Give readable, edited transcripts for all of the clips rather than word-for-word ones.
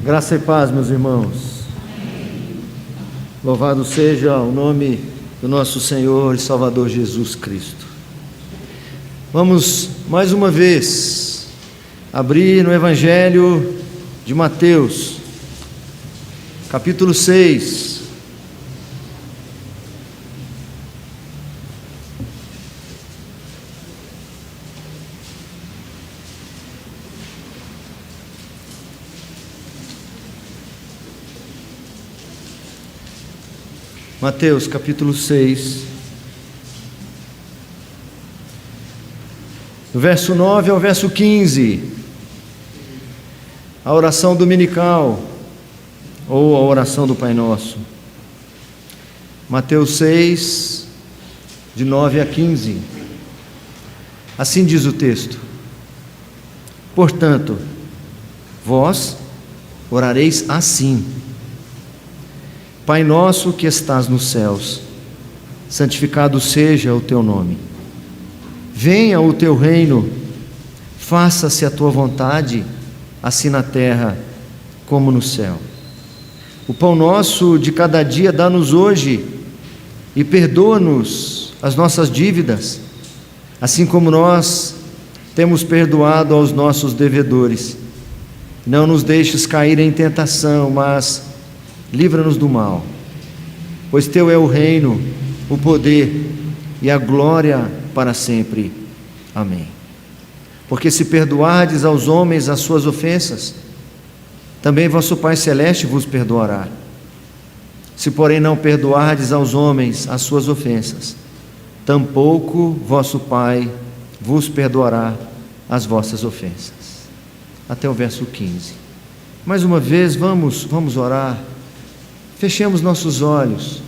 Graça e paz, meus irmãos. Louvado seja o nome do nosso Senhor e Salvador Jesus Cristo. Vamos mais uma vez abrir no Evangelho de Mateus, capítulo 6. Mateus capítulo 6, do verso 9 ao verso 15, a oração dominical, ou a oração do Pai Nosso. Mateus 6, de 9 a 15, assim diz o texto: portanto, vós orareis assim: Pai nosso que estás nos céus, santificado seja o teu nome. Venha o teu reino, faça-se a tua vontade, assim na terra como no céu. O pão nosso de cada dia dá-nos hoje, e perdoa-nos as nossas dívidas, assim como nós temos perdoado aos nossos devedores. Não nos deixes cair em tentação, mas livra-nos do mal, pois teu é o reino, o poder e a glória para sempre. Amém. Porque se perdoardes aos homens as suas ofensas, também vosso Pai Celeste vos perdoará. Se porém não perdoardes aos homens as suas ofensas, tampouco vosso Pai vos perdoará as vossas ofensas. Até o verso 15. Mais uma vez, vamos orar. Fechemos nossos olhos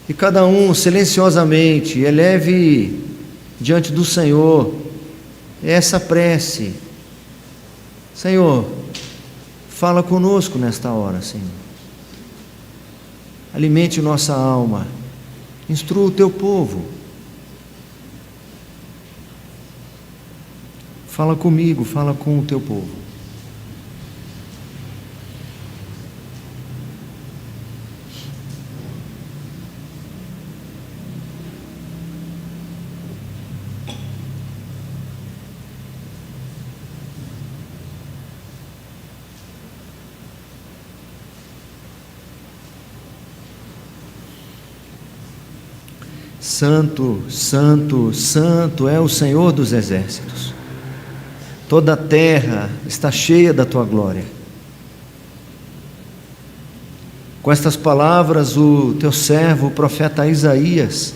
e cada um silenciosamente eleve diante do Senhor essa prece. Senhor, fala conosco nesta hora, Senhor. Alimente nossa alma, instrua o teu povo. Fala comigo, fala com o teu povo. Santo, santo, santo é o Senhor dos exércitos. Toda a terra está cheia da tua glória. Com estas palavras, o teu servo, o profeta Isaías,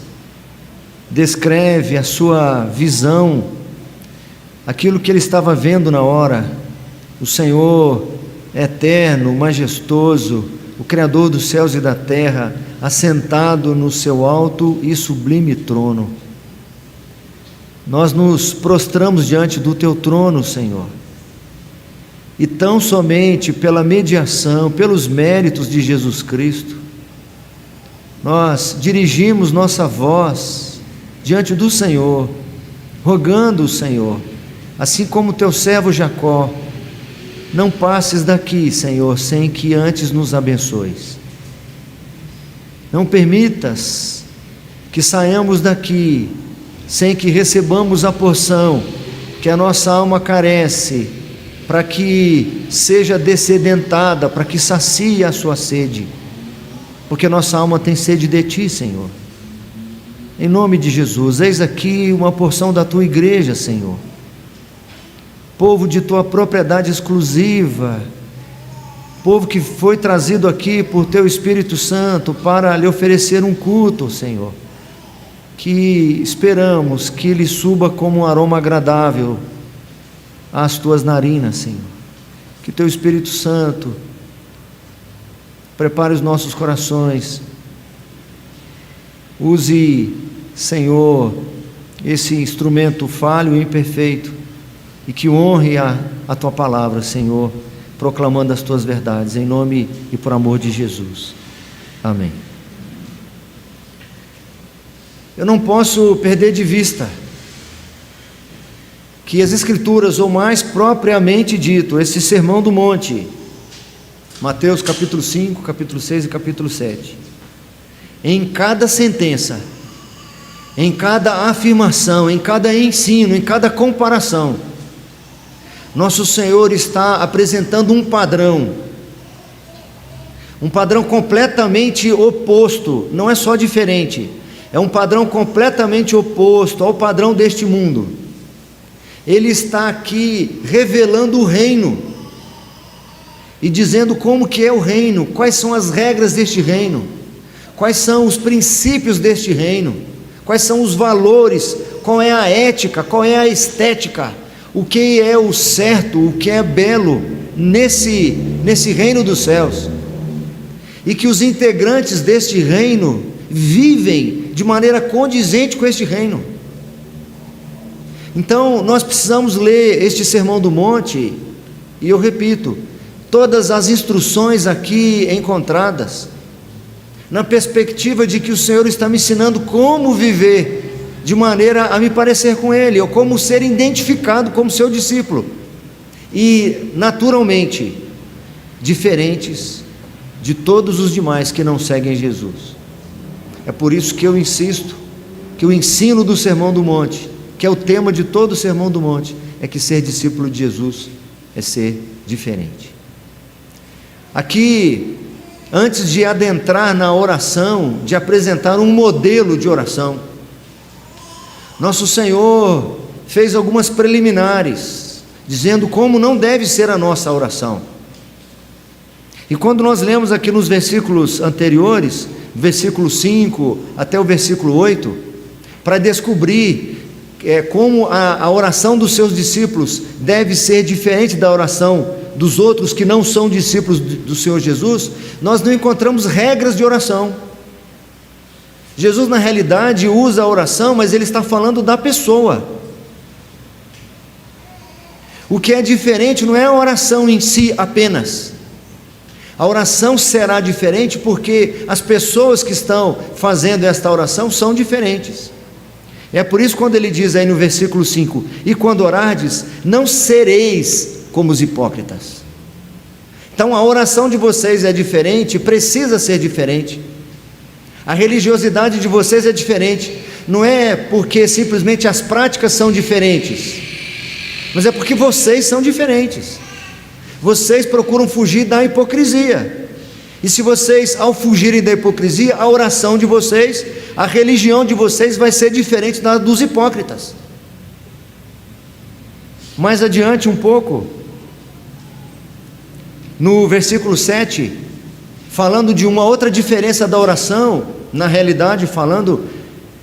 descreve a sua visão, aquilo que ele estava vendo na hora. O Senhor eterno, majestoso, o Criador dos céus e da terra, assentado no seu alto e sublime trono. Nós nos prostramos diante do teu trono, Senhor, e tão somente pela mediação, pelos méritos de Jesus Cristo, nós dirigimos nossa voz diante do Senhor, rogando o Senhor, assim como teu servo Jacó: não passes daqui, Senhor, sem que antes nos abençoes. Não permitas que saiamos daqui sem que recebamos a porção que a nossa alma carece, para que seja dessedentada, para que sacie a sua sede, porque nossa alma tem sede de ti, Senhor. Em nome de Jesus, eis aqui uma porção da tua igreja, Senhor, povo de tua propriedade exclusiva, povo que foi trazido aqui por teu Espírito Santo para lhe oferecer um culto, Senhor, que esperamos que lhe suba como um aroma agradável às tuas narinas, Senhor. Que teu Espírito Santo prepare os nossos corações, use, Senhor, esse instrumento falho e imperfeito, e que honre a tua palavra, Senhor, proclamando as tuas verdades, em nome e por amor de Jesus. Amém. Eu não posso perder de vista que as Escrituras, ou mais propriamente dito, esse Sermão do Monte, Mateus capítulo 5, capítulo 6 e capítulo 7, em cada sentença, em cada afirmação, em cada ensino, em cada comparação, nosso Senhor está apresentando um padrão completamente oposto, não é só diferente, é um padrão completamente oposto ao padrão deste mundo. Ele está aqui revelando o reino e dizendo como que é o reino, quais são as regras deste reino, quais são os princípios deste reino, quais são os valores, qual é a ética, qual é a estética, o que é o certo, o que é belo nesse reino dos céus, e que os integrantes deste reino vivem de maneira condizente com este reino. Então nós precisamos ler este Sermão do Monte, e eu repito, todas as instruções aqui encontradas, na perspectiva de que o Senhor está me ensinando como viver de maneira a me parecer com Ele, ou como ser identificado como seu discípulo, e naturalmente diferentes de todos os demais que não seguem Jesus. É por isso que eu insisto que o ensino do Sermão do Monte, que é o tema de todo o Sermão do Monte, é que ser discípulo de Jesus é ser diferente. Aqui, antes de adentrar na oração, de apresentar um modelo de oração, nosso Senhor fez algumas preliminares, dizendo como não deve ser a nossa oração. E quando nós lemos aqui nos versículos anteriores, versículo 5 até o versículo 8, para descobrir como a oração dos seus discípulos deve ser diferente da oração dos outros que não são discípulos do Senhor Jesus, nós não encontramos regras de oração. Jesus na realidade usa a oração, mas ele está falando da pessoa. O que é diferente não é a oração em si apenas. A oração será diferente porque as pessoas que estão fazendo esta oração são diferentes. É por isso quando ele diz aí no versículo 5, e quando orardes, não sereis como os hipócritas. Então a oração de vocês é diferente, precisa ser diferente. A religiosidade de vocês é diferente, não é porque simplesmente as práticas são diferentes, mas é porque vocês são diferentes. Vocês procuram fugir da hipocrisia, e se vocês, ao fugirem da hipocrisia, a oração de vocês, a religião de vocês vai ser diferente da dos hipócritas. Mais adiante um pouco, no versículo 7, falando de uma outra diferença da oração, na realidade falando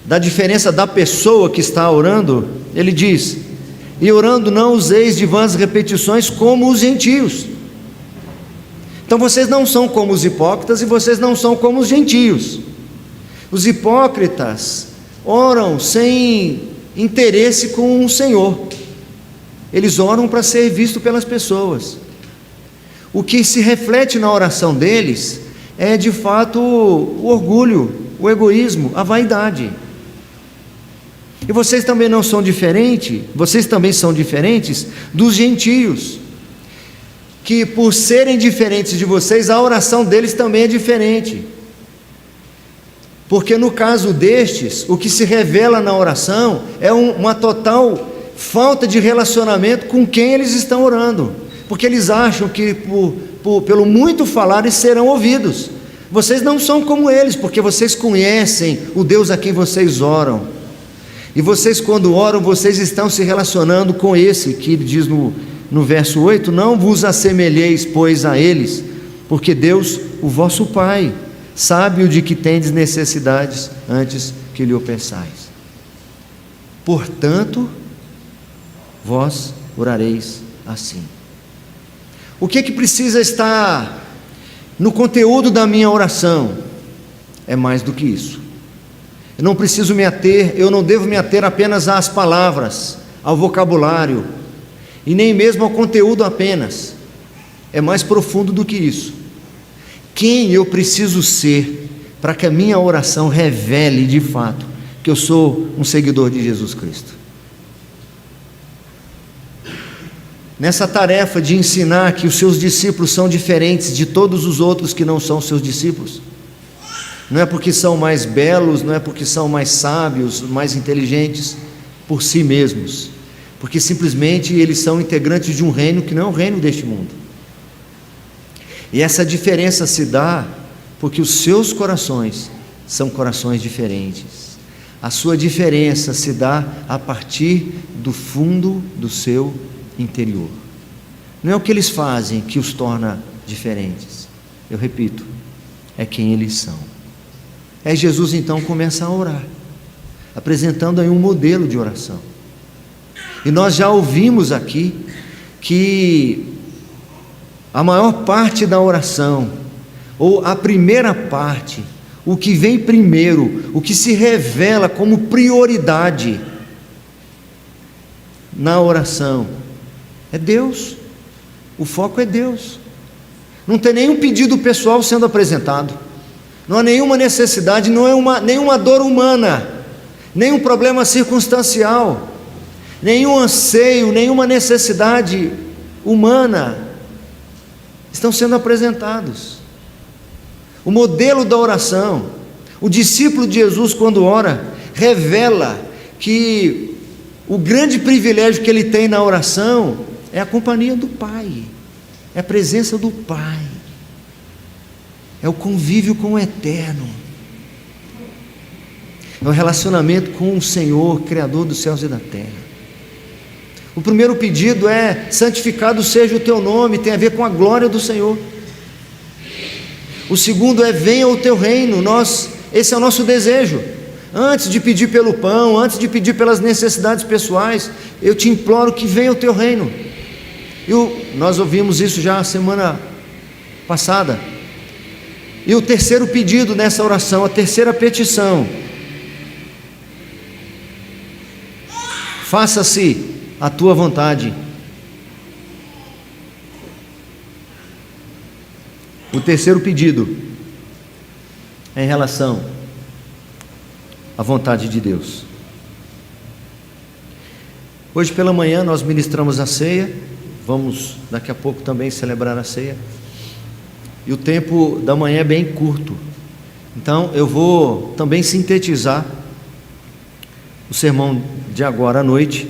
da diferença da pessoa que está orando, ele diz: e orando não useis de vãs repetições como os gentios. Então vocês não são como os hipócritas e vocês não são como os gentios. Os hipócritas oram sem interesse com o Senhor, eles oram para ser visto pelas pessoas. O que se reflete na oração deles é de fato o orgulho, o egoísmo, a vaidade. E vocês também não são diferentes, vocês também são diferentes dos gentios, que por serem diferentes de vocês, a oração deles também é diferente. Porque no caso destes, o que se revela na oração é uma total falta de relacionamento com quem eles estão orando, porque eles acham que pelo muito falar eles serão ouvidos. Vocês não são como eles, porque vocês conhecem o Deus a quem vocês oram, e vocês quando oram, vocês estão se relacionando com esse, que ele diz no verso 8, não vos assemelheis pois a eles, porque Deus, o vosso Pai, sabe o de que tendes necessidades antes que lhe o peçais. Portanto, vós orareis assim. O que precisa estar no conteúdo da minha oração? É mais do que isso. Eu não preciso me ater, eu não devo me ater apenas às palavras, ao vocabulário, e nem mesmo ao conteúdo apenas. É mais profundo do que isso. Quem eu preciso ser para que a minha oração revele de fato que eu sou um seguidor de Jesus Cristo? nessa tarefa de ensinar que os seus discípulos são diferentes de todos os outros que não são seus discípulos. Não é porque são mais belos, não é porque são mais sábios, mais inteligentes por si mesmos, porque simplesmente eles são integrantes de um reino que não é o reino deste mundo. E essa diferença se dá porque os seus corações são corações diferentes. A sua diferença se dá a partir do fundo do seu interior. Não é o que eles fazem que os torna diferentes. Eu repito, é quem eles são. Aí Jesus então começa a orar, apresentando aí um modelo de oração. E nós já ouvimos aqui que a maior parte da oração, ou a primeira parte, o que vem primeiro, o que se revela como prioridade na oração, é Deus. O foco é Deus. Não tem nenhum pedido pessoal sendo apresentado, não há nenhuma necessidade, não é nenhuma dor humana, nenhum problema circunstancial, nenhum anseio, nenhuma necessidade humana estão sendo apresentados. O modelo da oração, o discípulo de Jesus, quando ora, revela que o grande privilégio que ele tem na oração é a companhia do Pai, é a presença do Pai, é o convívio com o Eterno, é o relacionamento com o Senhor, Criador dos céus e da terra. O primeiro pedido é: santificado seja o teu nome, tem a ver com a glória do Senhor. O segundo é: venha o teu reino. Esse é o nosso desejo. Antes de pedir pelo pão, antes de pedir pelas necessidades pessoais, eu te imploro que venha o teu reino. Nós ouvimos isso já a semana passada. E o terceiro pedido nessa oração, a terceira petição: faça-se a tua vontade. O terceiro pedido é em relação à vontade de Deus. Hoje pela manhã nós ministramos a ceia, vamos daqui a pouco também celebrar a ceia, e o tempo da manhã é bem curto, então eu vou também sintetizar o sermão de agora à noite.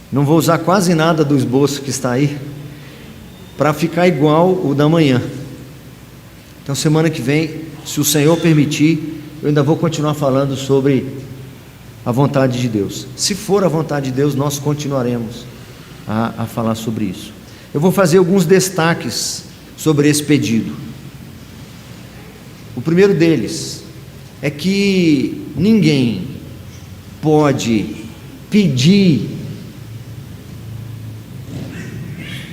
Não vou usar quase nada do esboço que está aí, para ficar igual o da manhã. Então semana que vem, se o Senhor permitir, eu ainda vou continuar falando sobre a vontade de Deus. Se for a vontade de Deus, nós continuaremos a falar sobre isso. Eu vou fazer alguns destaques sobre esse pedido. O primeiro deles é que ninguém pode pedir,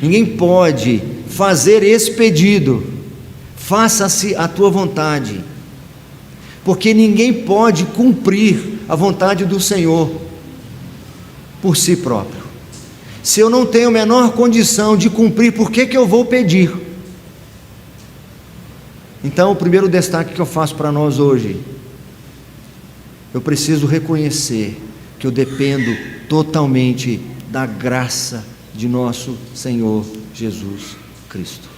ninguém pode fazer esse pedido: faça-se a tua vontade, porque ninguém pode cumprir a vontade do Senhor por si próprio. Se eu não tenho a menor condição de cumprir, por que eu vou pedir? Então, o primeiro destaque que eu faço para nós hoje: eu preciso reconhecer que eu dependo totalmente da graça de nosso Senhor Jesus Cristo.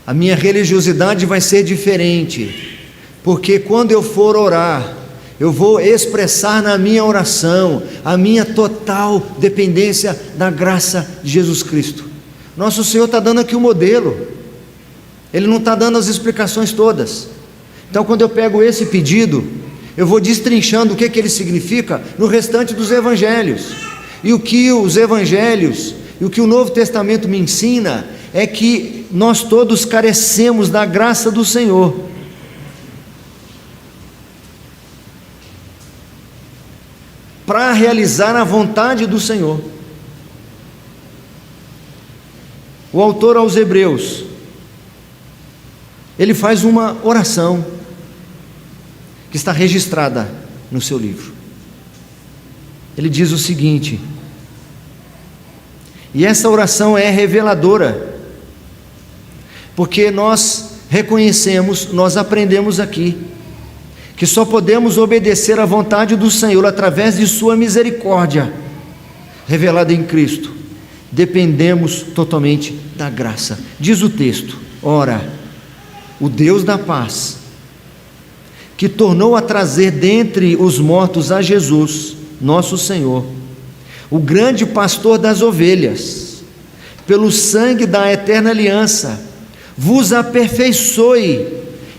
A minha religiosidade vai ser diferente, porque quando eu for orar, eu vou expressar na minha oração a minha total dependência da graça de Jesus Cristo. Nosso Senhor está dando aqui o modelo, Ele não está dando as explicações todas. Então, quando eu pego esse pedido, eu vou destrinchando o que ele significa no restante dos evangelhos. E o que os evangelhos e o que o Novo Testamento me ensina é que nós todos carecemos da graça do Senhor. Para realizar a vontade do Senhor. O autor aos Hebreus, ele faz uma oração que está registrada no seu livro. Ele diz o seguinte, e essa oração é reveladora, porque nós reconhecemos, nós aprendemos aqui, que só podemos obedecer à vontade do Senhor através de sua misericórdia, revelada em Cristo, dependemos totalmente da graça. Diz o texto: ora, o Deus da paz, que tornou a trazer dentre os mortos a Jesus, nosso Senhor, o grande pastor das ovelhas, pelo sangue da eterna aliança, vos aperfeiçoe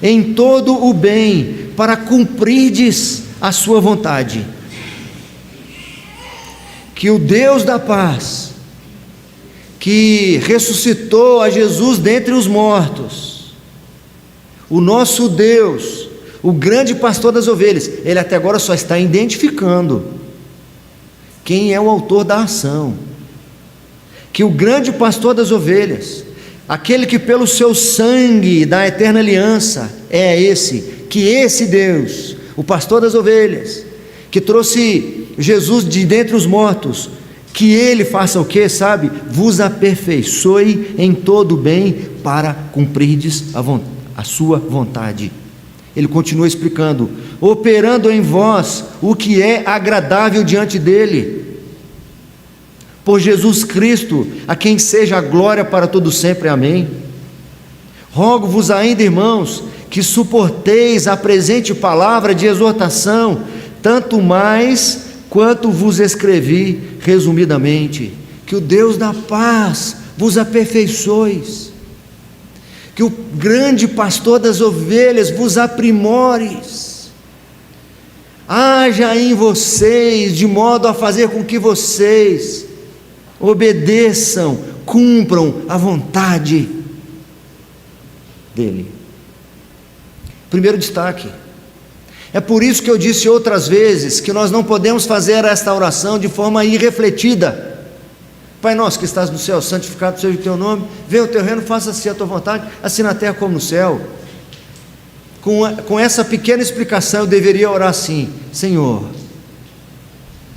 em todo o bem, para cumprirdes a sua vontade. Que o Deus da paz, que ressuscitou a Jesus dentre os mortos, o nosso Deus, o grande pastor das ovelhas, ele até agora só está identificando quem é o autor da ação. Que o grande pastor das ovelhas, aquele que pelo seu sangue da eterna aliança, que esse Deus, o pastor das ovelhas, que trouxe Jesus de dentre os mortos, que ele faça o que, sabe? Vos aperfeiçoe em todo o bem, para cumprirdes a sua vontade. Ele continua explicando: operando em vós o que é agradável diante dele, por Jesus Cristo, a quem seja a glória para todo sempre. Amém. Rogo-vos ainda, irmãos, que suporteis a presente palavra de exortação, tanto mais quanto vos escrevi resumidamente. Que o Deus da paz vos aperfeiçoe, que o grande pastor das ovelhas vos aprimores, haja em vocês de modo a fazer com que vocês obedeçam, cumpram a vontade dele. Primeiro destaque: é por isso que eu disse outras vezes que nós não podemos fazer esta oração de forma irrefletida. Pai nosso que estás no céu, santificado seja o teu nome, venha o teu reino, faça-se a tua vontade, assim na terra como no céu. Com essa pequena explicação eu deveria orar assim: Senhor,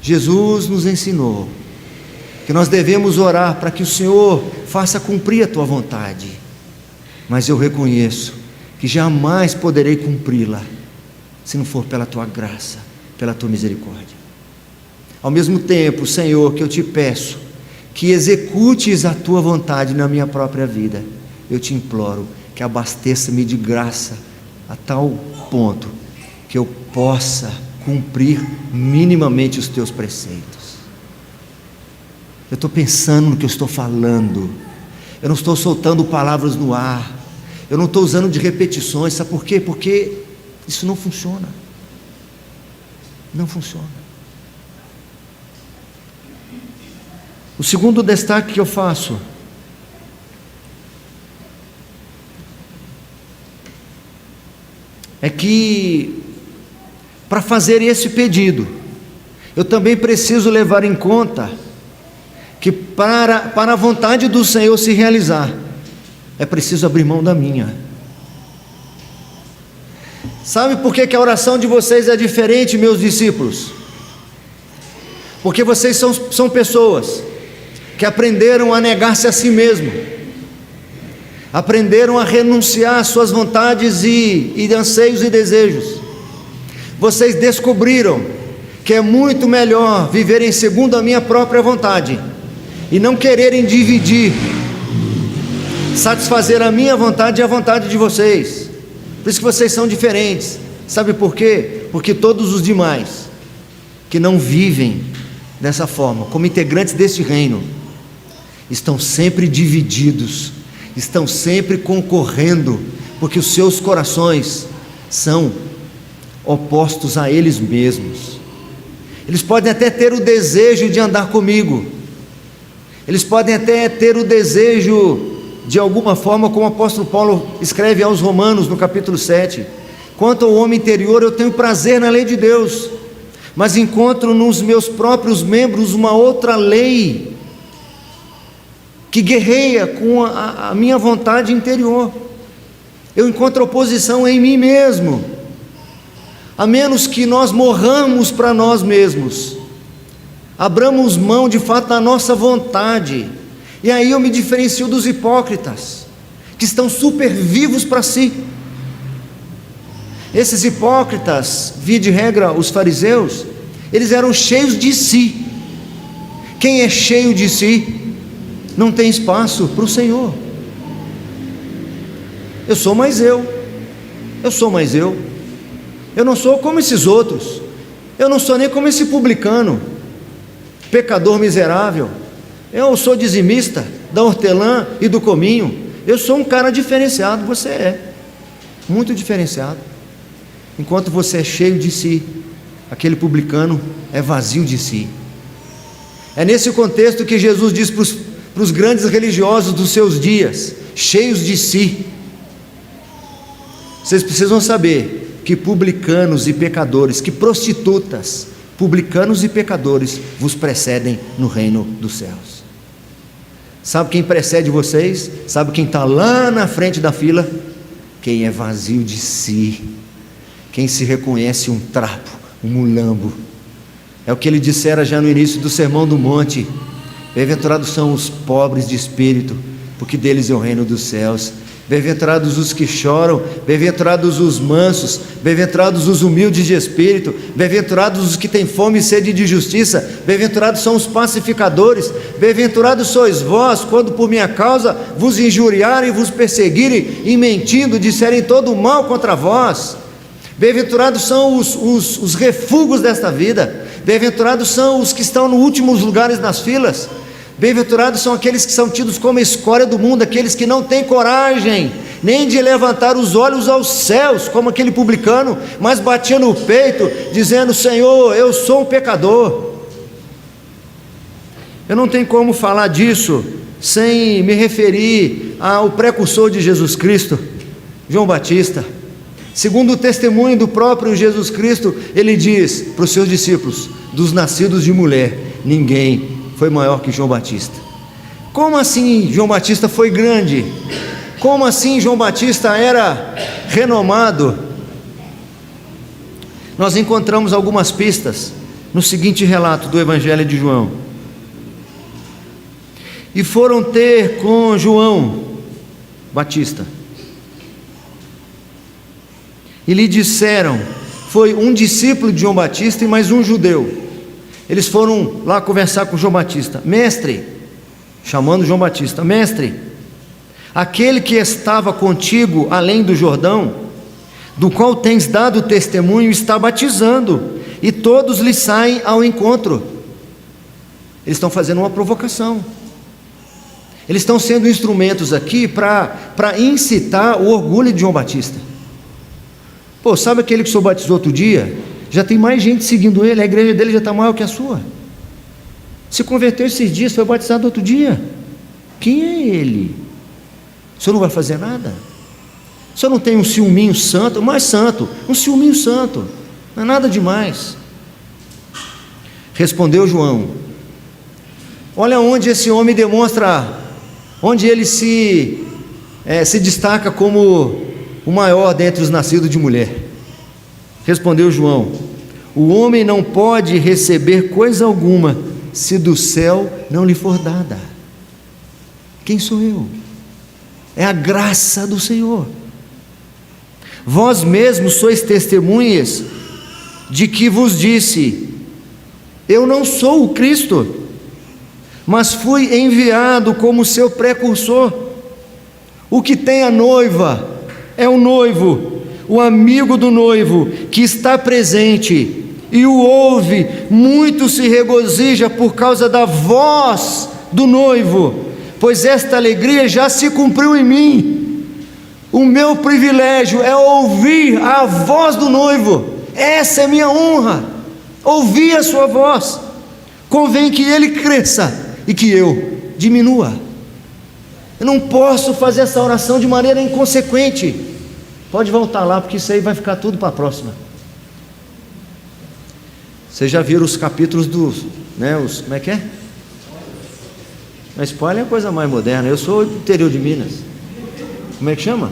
Jesus nos ensinou que nós devemos orar para que o Senhor faça cumprir a tua vontade, mas eu reconheço que jamais poderei cumpri-la se não for pela tua graça, pela tua misericórdia. Ao mesmo tempo, Senhor, que eu te peço que executes a tua vontade na minha própria vida, eu te imploro que abasteça-me de graça a tal ponto que eu possa cumprir minimamente os teus preceitos. Eu estou pensando no que eu estou falando, eu não estou soltando palavras no ar, eu não estou usando de repetições. Sabe por quê? Porque isso não funciona. Não funciona. O segundo destaque que eu faço é que, para fazer esse pedido, eu também preciso levar em conta que para a vontade do Senhor se realizar, é preciso abrir mão da minha. Sabe por que a oração de vocês é diferente, meus discípulos? Porque vocês são pessoas que aprenderam a negar-se a si mesmo, aprenderam a renunciar às suas vontades e anseios e desejos. Vocês descobriram que é muito melhor viverem segundo a minha própria vontade e não quererem dividir, satisfazer a minha vontade e a vontade de vocês. Por isso que vocês são diferentes. Sabe por quê? Porque todos os demais que não vivem dessa forma, como integrantes deste reino, estão sempre divididos, estão sempre concorrendo, porque os seus corações são opostos a eles mesmos. Eles podem até ter o desejo de andar comigo, eles podem até ter o desejo, de alguma forma, como o apóstolo Paulo escreve aos Romanos no capítulo 7, quanto ao homem interior, eu tenho prazer na lei de Deus, mas encontro nos meus próprios membros uma outra lei, que guerreia com a minha vontade interior. Eu encontro oposição em mim mesmo. A menos que nós morramos para nós mesmos, abramos mão de fato da nossa vontade, e aí eu me diferencio dos hipócritas, que estão super vivos para si. Esses hipócritas, via de regra os fariseus, eles eram cheios de si, Quem é cheio de si não tem espaço para o Senhor. Eu sou mais eu sou mais eu não sou como esses outros, eu não sou nem como esse publicano, pecador miserável. Eu sou dizimista da hortelã e do cominho. Eu sou um cara diferenciado. Você é muito diferenciado. Enquanto você é cheio de si, aquele publicano é vazio de si. É nesse contexto que Jesus diz para os grandes religiosos dos seus dias, cheios de si: vocês precisam saber que publicanos e pecadores, que prostitutas, publicanos e pecadores vos precedem no reino dos céus. Sabe quem precede vocês? Sabe quem está lá na frente da fila? Quem é vazio de si, quem se reconhece um trapo, um mulambo. É o que ele dissera já no início do Sermão do Monte: bem-aventurados são os pobres de espírito, porque deles é o reino dos céus. Bem-aventurados os que choram, bem-aventurados os mansos, bem-aventurados os humildes de espírito, bem-aventurados os que têm fome e sede de justiça, bem-aventurados são os pacificadores, bem-aventurados sois vós, quando por minha causa vos injuriarem, vos perseguirem, e mentindo disserem todo o mal contra vós. Bem-aventurados são os refugos desta vida, bem-aventurados são os que estão nos últimos lugares nas filas. Bem-aventurados são aqueles que são tidos como a escória do mundo, aqueles que não têm coragem nem de levantar os olhos aos céus, como aquele publicano, mas batia no peito, dizendo: Senhor, eu sou um pecador. Eu não tenho como falar disso sem me referir ao precursor de Jesus Cristo, João Batista. Segundo o testemunho do próprio Jesus Cristo, ele diz para os seus discípulos: dos nascidos de mulher, ninguém foi maior que João Batista. Como assim João Batista foi grande? Como assim João Batista era renomado? Nós encontramos algumas pistas no seguinte relato do Evangelho de João: e foram ter com João Batista, e lhe disseram, foi um discípulo de João Batista e mais um judeu. Eles foram lá conversar com João Batista: mestre, chamando João Batista, mestre, aquele que estava contigo além do Jordão, do qual tens dado testemunho, está batizando, e todos lhe saem ao encontro. Eles estão fazendo uma provocação. Eles estão sendo instrumentos aqui para incitar o orgulho de João Batista. Pô, sabe aquele que o senhor batizou outro dia? Já tem mais gente seguindo ele, a igreja dele já está maior que a sua. Se converteu esses dias, foi batizado outro dia. Quem é ele? O senhor não vai fazer nada? O senhor não tem um ciúminho santo, mais santo, um ciúminho santo, não é nada demais. Respondeu João: olha onde esse homem demonstra, onde ele se destaca como o maior dentre os nascidos de mulher. Respondeu João: o homem não pode receber coisa alguma se do céu não lhe for dada. Quem sou eu? É a graça do Senhor. Vós mesmos sois testemunhas de que vos disse: eu não sou o Cristo, mas fui enviado como seu precursor. O que tem a noiva é o noivo, o amigo do noivo que está presente e o ouve, muito se regozija por causa da voz do noivo, pois esta alegria já se cumpriu em mim. O meu privilégio é ouvir a voz do noivo, essa é minha honra, ouvir a sua voz. Convém que ele cresça e que eu diminua. Eu não posso fazer essa oração de maneira inconsequente. Pode voltar lá, porque isso aí vai ficar tudo para a próxima. Vocês já viram os capítulos dos, como é que é? Mas spoiler é coisa mais moderna. Eu sou do interior de Minas. Como é que chama?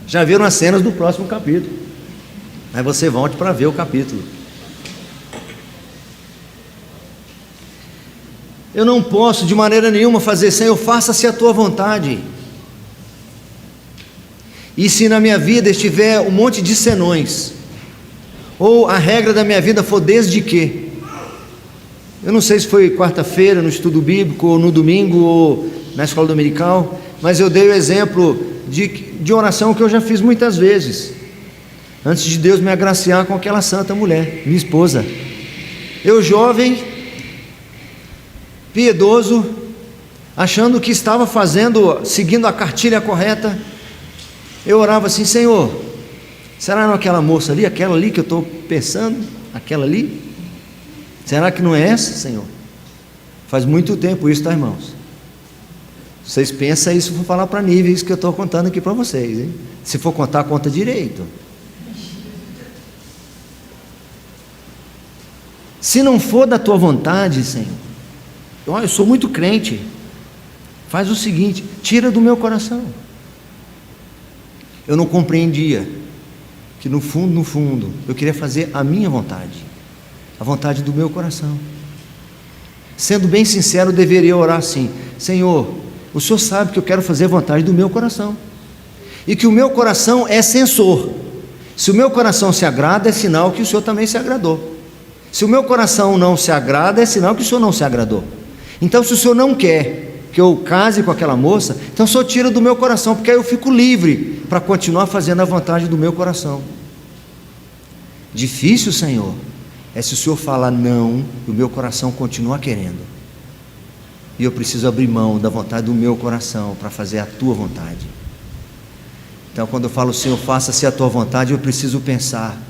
Já viram as cenas do próximo capítulo. Aí você volte para ver o capítulo. Eu não posso de maneira nenhuma fazer, Senhor, faça-se a tua vontade. E se na minha vida estiver um monte de senões, ou a regra da minha vida for desde que, Eu não sei se foi quarta-feira no estudo bíblico, ou no domingo, ou na escola dominical, mas eu dei o exemplo de oração que eu já fiz muitas vezes, antes de Deus me agraciar com aquela santa mulher, minha esposa. Eu jovem, piedoso, achando que estava seguindo a cartilha correta, eu orava assim: Senhor, será não aquela moça ali, aquela ali que eu estou pensando, aquela ali? Será que não é essa, Senhor? Faz muito tempo isso, tá, irmãos? Vocês pensam isso, vou falar para nível, isso que eu estou contando aqui para vocês, hein? Se for contar, conta direito. Se não for da tua vontade, Senhor, eu sou muito crente, faz o seguinte: tira do meu coração. Eu não compreendia que no fundo, eu queria fazer a minha vontade, a vontade do meu coração. Sendo bem sincero, eu deveria orar assim: Senhor, o Senhor sabe que eu quero fazer a vontade do meu coração, e que o meu coração é sensor. Se o meu coração se agrada, é sinal que o Senhor também se agradou. Se o meu coração não se agrada, é sinal que o Senhor não se agradou. Então, se o Senhor não quer que eu case com aquela moça, então o Senhor tira do meu coração, porque aí eu fico livre para continuar fazendo a vontade do meu coração. Difícil, Senhor, é se o Senhor falar não e o meu coração continua querendo, e eu preciso abrir mão da vontade do meu coração para fazer a tua vontade. Então, quando eu falo: Senhor, faça-se a tua vontade, eu preciso pensar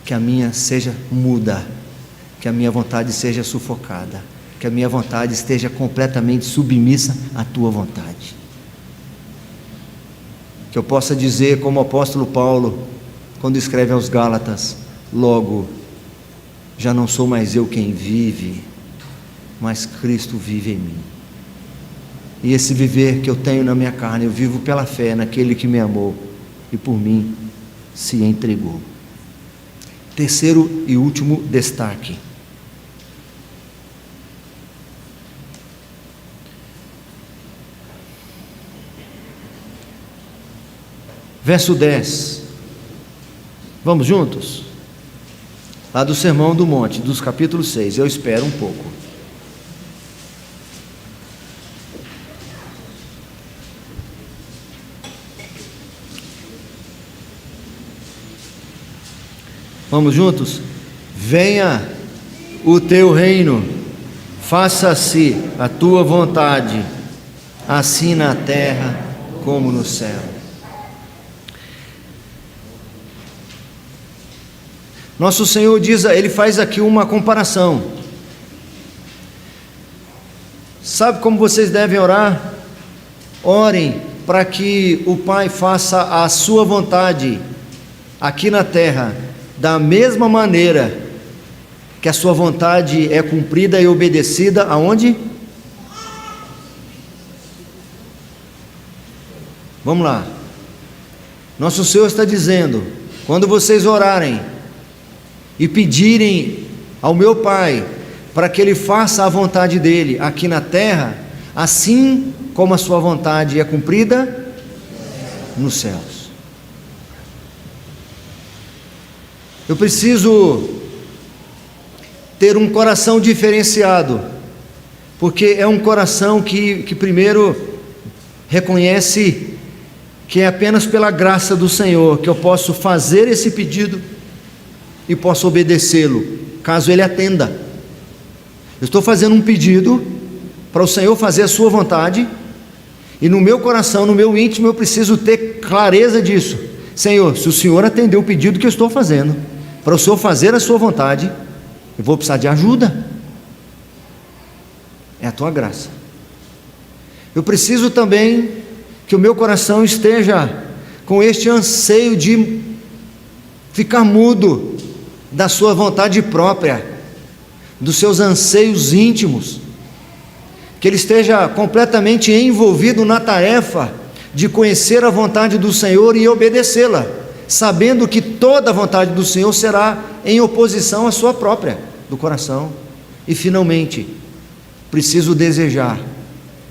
que a minha seja muda, que a minha vontade seja sufocada, que a minha vontade esteja completamente submissa à tua vontade. Que eu possa dizer, como o apóstolo Paulo, quando escreve aos Gálatas: logo, já não sou mais eu quem vive, mas Cristo vive em mim. E esse viver que eu tenho na minha carne, eu vivo pela fé naquele que me amou e por mim se entregou. Terceiro e último destaque: verso 10. Vamos juntos? Lá do Sermão do Monte, dos capítulos 6. Eu espero um pouco. Vamos juntos? Venha o teu reino, faça-se a tua vontade, assim na terra como no céu. Nosso Senhor diz, ele faz aqui uma comparação. Sabe como vocês devem orar? Orem para que o Pai faça a sua vontade aqui na terra, da mesma maneira que a sua vontade é cumprida e obedecida aonde? Vamos lá. Nosso Senhor está dizendo: quando vocês orarem e pedirem ao meu Pai para que Ele faça a vontade dEle aqui na terra, assim como a sua vontade é cumprida nos céus. Eu preciso ter um coração diferenciado, porque é um coração que primeiro reconhece que é apenas pela graça do Senhor que eu posso fazer esse pedido e posso obedecê-lo, caso Ele atenda. Eu estou fazendo um pedido para o Senhor fazer a sua vontade, e no meu coração, no meu íntimo, eu preciso ter clareza disso. Senhor, se o Senhor atender o pedido que eu estou fazendo, para o Senhor fazer a sua vontade, eu vou precisar de ajuda. É a tua graça. Eu preciso também que o meu coração esteja com este anseio de ficar mudo da sua vontade própria, dos seus anseios íntimos, que ele esteja completamente envolvido na tarefa de conhecer a vontade do Senhor e obedecê-la, sabendo que toda a vontade do Senhor será em oposição à sua própria, do coração. E finalmente, preciso desejar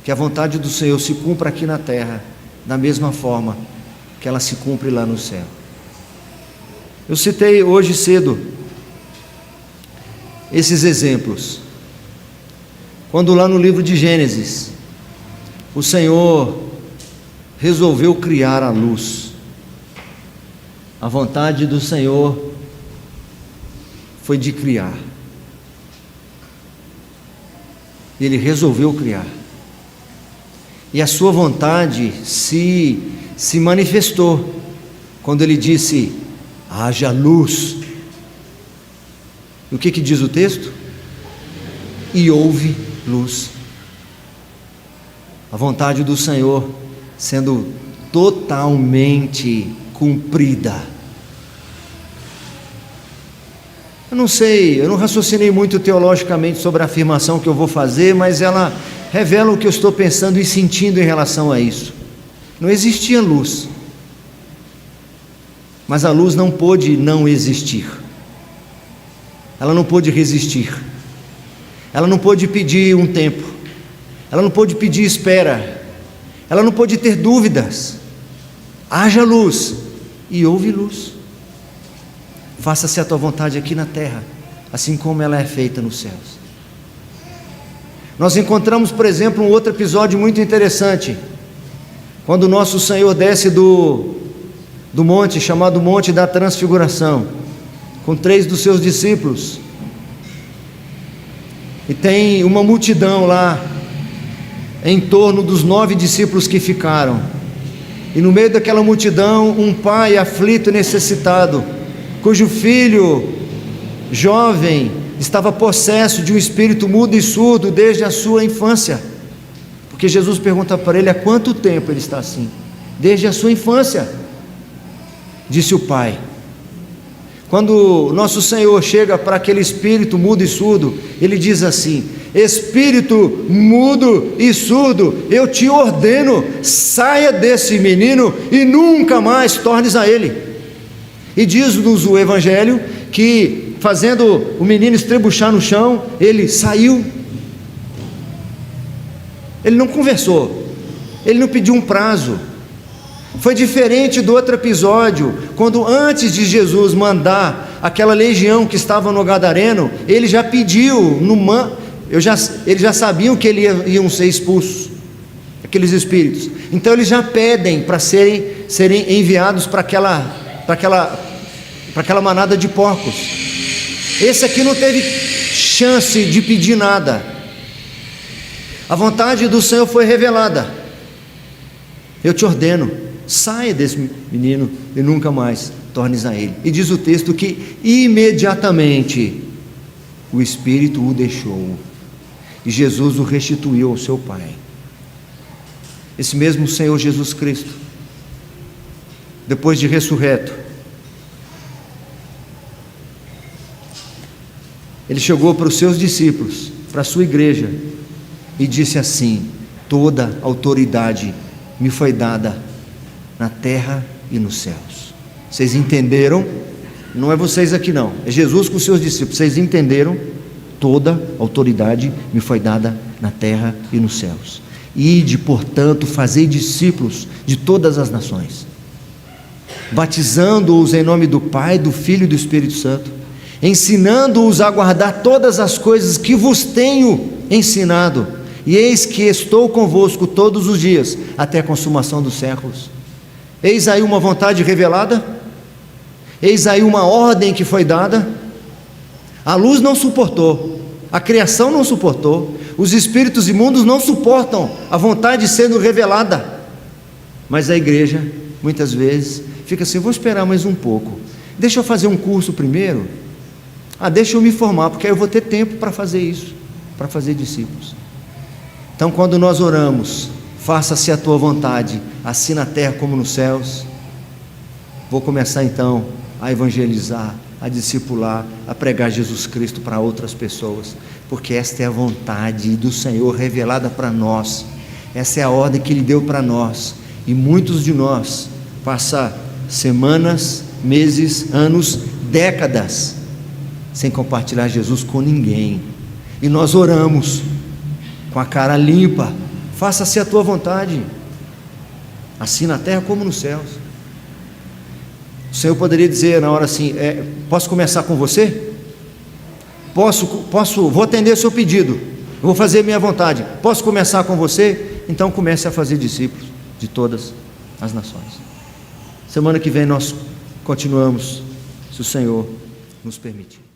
que a vontade do Senhor se cumpra aqui na terra, da mesma forma que ela se cumpre lá no céu. Eu citei hoje cedo esses exemplos. Quando lá no livro de Gênesis, o Senhor resolveu criar a luz, a vontade do Senhor foi de criar. Ele resolveu criar. E a sua vontade se manifestou quando ele disse: haja luz. E o que diz o texto? E houve luz. A vontade do Senhor sendo totalmente cumprida. Eu não sei, eu não raciocinei muito teologicamente sobre a afirmação que eu vou fazer, mas ela revela o que eu estou pensando e sentindo em relação a isso. Não existia luz, mas a luz não pôde não existir. Ela não pôde resistir. Ela não pôde pedir um tempo. Ela não pôde pedir espera. Ela não pôde ter dúvidas. Haja luz, e houve luz. Faça-se a tua vontade aqui na terra, assim como ela é feita nos céus. Nós encontramos, por exemplo, um outro episódio muito interessante, quando o nosso Senhor desce do monte, chamado Monte da Transfiguração, com 3 dos seus discípulos, e tem uma multidão lá, em torno dos 9 discípulos que ficaram, e no meio daquela multidão, um pai aflito e necessitado, cujo filho jovem estava possesso de um espírito mudo e surdo desde a sua infância, porque Jesus pergunta para ele: há quanto tempo ele está assim? Desde a sua infância, disse o pai. Quando nosso Senhor chega para aquele espírito mudo e surdo, ele diz assim: espírito mudo e surdo, eu te ordeno, saia desse menino e nunca mais tornes a ele. E diz-nos o Evangelho que, fazendo o menino estrebuchar no chão, ele saiu. Ele não conversou, ele não pediu um prazo. Foi diferente do outro episódio, quando antes de Jesus mandar aquela legião que estava no Gadareno, ele já pediu, eles já sabiam que iam ser expulsos, aqueles espíritos. Então eles já pedem para serem enviados para aquela manada de porcos. Esse aqui não teve chance de pedir nada. A vontade do Senhor foi revelada: eu te ordeno, saia desse menino e nunca mais tornes a ele. E diz o texto que imediatamente o espírito o deixou e Jesus o restituiu ao seu pai. Esse mesmo Senhor Jesus Cristo, depois de ressurreto, ele chegou para os seus discípulos, para a sua igreja, e disse assim: toda autoridade me foi dada na terra e nos céus. Vocês entenderam? Não é vocês aqui não, é Jesus com os seus discípulos. Vocês entenderam? Toda autoridade me foi dada na terra e nos céus. Ide, portanto, fazei discípulos de todas as nações, batizando-os em nome do Pai, do Filho e do Espírito Santo, ensinando-os a guardar todas as coisas que vos tenho ensinado, e eis que estou convosco todos os dias, até a consumação dos séculos. Eis aí uma vontade revelada, eis aí uma ordem que foi dada. A luz não suportou, a criação não suportou, os espíritos imundos não suportam a vontade sendo revelada, mas a igreja, muitas vezes, fica assim: vou esperar mais um pouco, deixa eu fazer um curso primeiro, deixa eu me formar, porque aí eu vou ter tempo para fazer isso, para fazer discípulos. Então, quando nós oramos, faça-se a tua vontade, assim na terra como nos céus, vou começar então a evangelizar, a discipular, a pregar Jesus Cristo para outras pessoas, porque esta é a vontade do Senhor revelada para nós, essa é a ordem que Ele deu para nós, e muitos de nós passam semanas, meses, anos, décadas, sem compartilhar Jesus com ninguém, e nós oramos, com a cara limpa: faça-se a tua vontade, assim na terra como nos céus. O Senhor poderia dizer na hora assim: posso começar com você? vou atender seu pedido, eu vou fazer minha vontade, posso começar com você? Então comece a fazer discípulos de todas as nações. Semana que vem nós continuamos, se o Senhor nos permitir.